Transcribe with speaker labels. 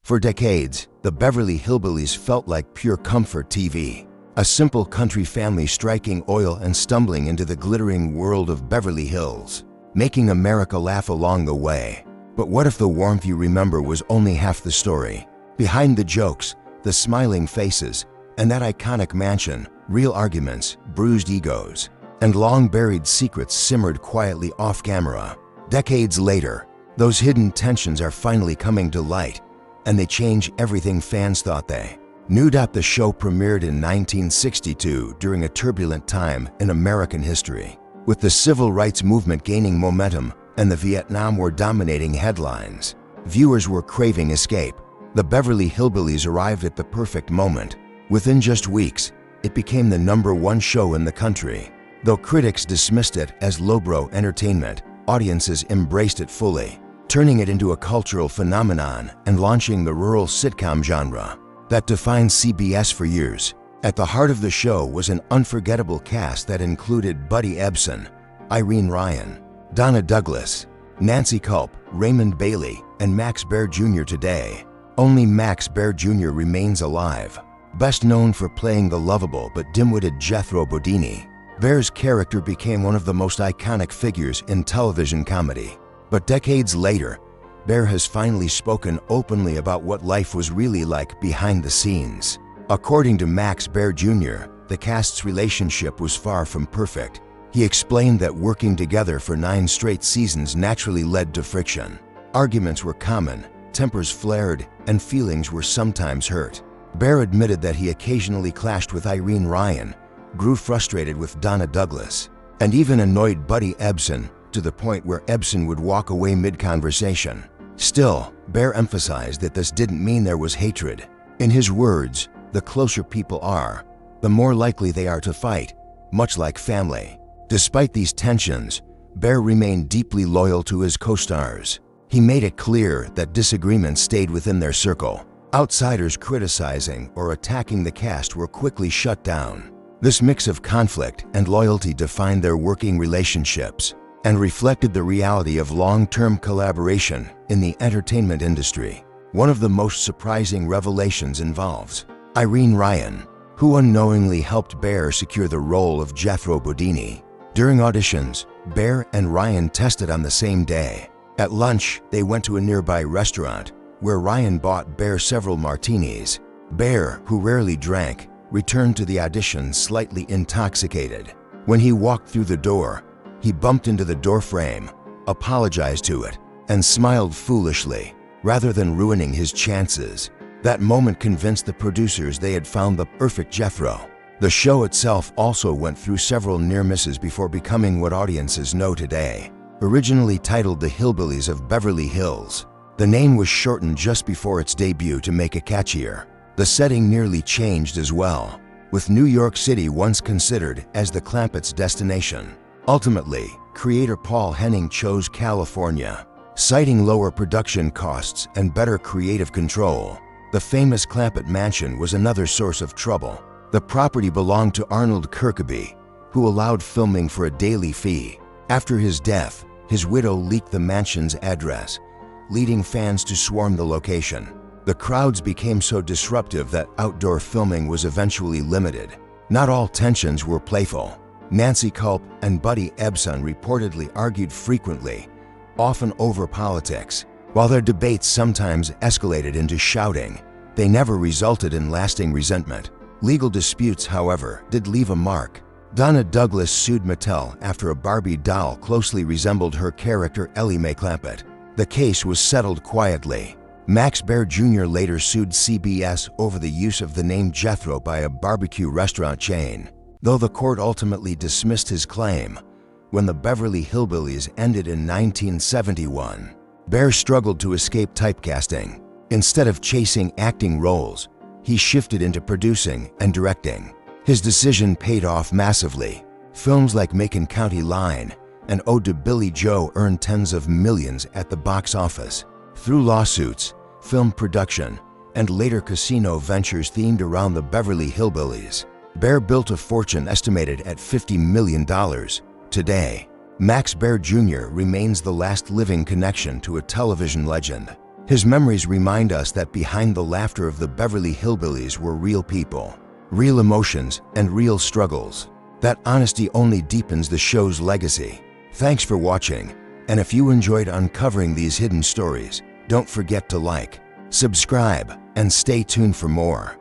Speaker 1: For decades, the Beverly Hillbillies felt like pure comfort TV. A simple country family striking oil and stumbling into the glittering world of Beverly Hills, making America laugh along the way. But what if the warmth you remember was only half the story? Behind the jokes, the smiling faces, and that iconic mansion, real arguments, bruised egos, and long-buried secrets simmered quietly off camera. Decades later, those hidden tensions are finally coming to light, and they change everything fans thought they knew. The show premiered in 1962 during a turbulent time in American history, with the civil rights movement gaining momentum and the Vietnam War dominating headlines. Viewers were craving escape. The Beverly Hillbillies arrived at the perfect moment. Within just weeks, it became the #1 show in the country. Though critics dismissed it as lowbrow entertainment, audiences embraced it fully, turning it into a cultural phenomenon and launching the rural sitcom genre that defined CBS for years. At the heart of the show was an unforgettable cast that included Buddy Ebsen, Irene Ryan, Donna Douglas, Nancy Culp, Raymond Bailey, and Max Baer Jr. Today, only Max Baer Jr. remains alive. Best known for playing the lovable but dim-witted Jethro Bodini, Baer's character became one of the most iconic figures in television comedy. But decades later, Baer has finally spoken openly about what life was really like behind the scenes. According to Max Baer Jr., the cast's relationship was far from perfect. He explained that working together for 9 straight seasons naturally led to friction. Arguments were common, tempers flared, and feelings were sometimes hurt. Baer admitted that he occasionally clashed with Irene Ryan, grew frustrated with Donna Douglas, and even annoyed Buddy Ebsen to the point where Ebsen would walk away mid-conversation. Still, Baer emphasized that this didn't mean there was hatred. In his words, the closer people are, the more likely they are to fight, much like family. Despite these tensions, Baer remained deeply loyal to his co-stars. He made it clear that disagreements stayed within their circle. Outsiders criticizing or attacking the cast were quickly shut down. This mix of conflict and loyalty defined their working relationships and reflected the reality of long-term collaboration in the entertainment industry. One of the most surprising revelations involves Irene Ryan, who unknowingly helped Baer secure the role of Jethro Bodini. During auditions, Baer and Ryan tested on the same day. At lunch, they went to a nearby restaurant where Ryan bought Baer several martinis. Baer, who rarely drank, returned to the audition slightly intoxicated. When he walked through the door, he bumped into the doorframe, apologized to it, and smiled foolishly, rather than ruining his chances. That moment convinced the producers they had found the perfect Jethro. The show itself also went through several near misses before becoming what audiences know today. Originally titled The Hillbillies of Beverly Hills, the name was shortened just before its debut to make it catchier. The setting nearly changed as well, with New York City once considered as the Clampetts' destination. Ultimately, creator Paul Henning chose California, citing lower production costs and better creative control. The famous Clampett Mansion was another source of trouble. The property belonged to Arnold Kirkeby, who allowed filming for a daily fee. After his death, his widow leaked the mansion's address, leading fans to swarm the location. The crowds became so disruptive that outdoor filming was eventually limited. Not all tensions were playful. Nancy Culp and Buddy Ebsen reportedly argued frequently, often over politics. While their debates sometimes escalated into shouting, they never resulted in lasting resentment. Legal disputes, however, did leave a mark. Donna Douglas sued Mattel after a Barbie doll closely resembled her character Ellie Mae Clampett. The case was settled quietly. Max Baer Jr. later sued CBS over the use of the name Jethro by a barbecue restaurant chain, though the court ultimately dismissed his claim. When the Beverly Hillbillies ended in 1971, Baer struggled to escape typecasting. Instead of chasing acting roles, he shifted into producing and directing. His decision paid off massively. Films like Macon County Line and Ode to Billy Joe earned tens of millions at the box office. Through lawsuits, film production, and later casino ventures themed around the Beverly Hillbillies, Baer built a fortune estimated at $50 million. Today, Max Baer Jr. remains the last living connection to a television legend. His memories remind us that behind the laughter of the Beverly Hillbillies were real people, real emotions, and real struggles. That honesty only deepens the show's legacy. Thanks for watching, and if you enjoyed uncovering these hidden stories, don't forget to like, subscribe, and stay tuned for more.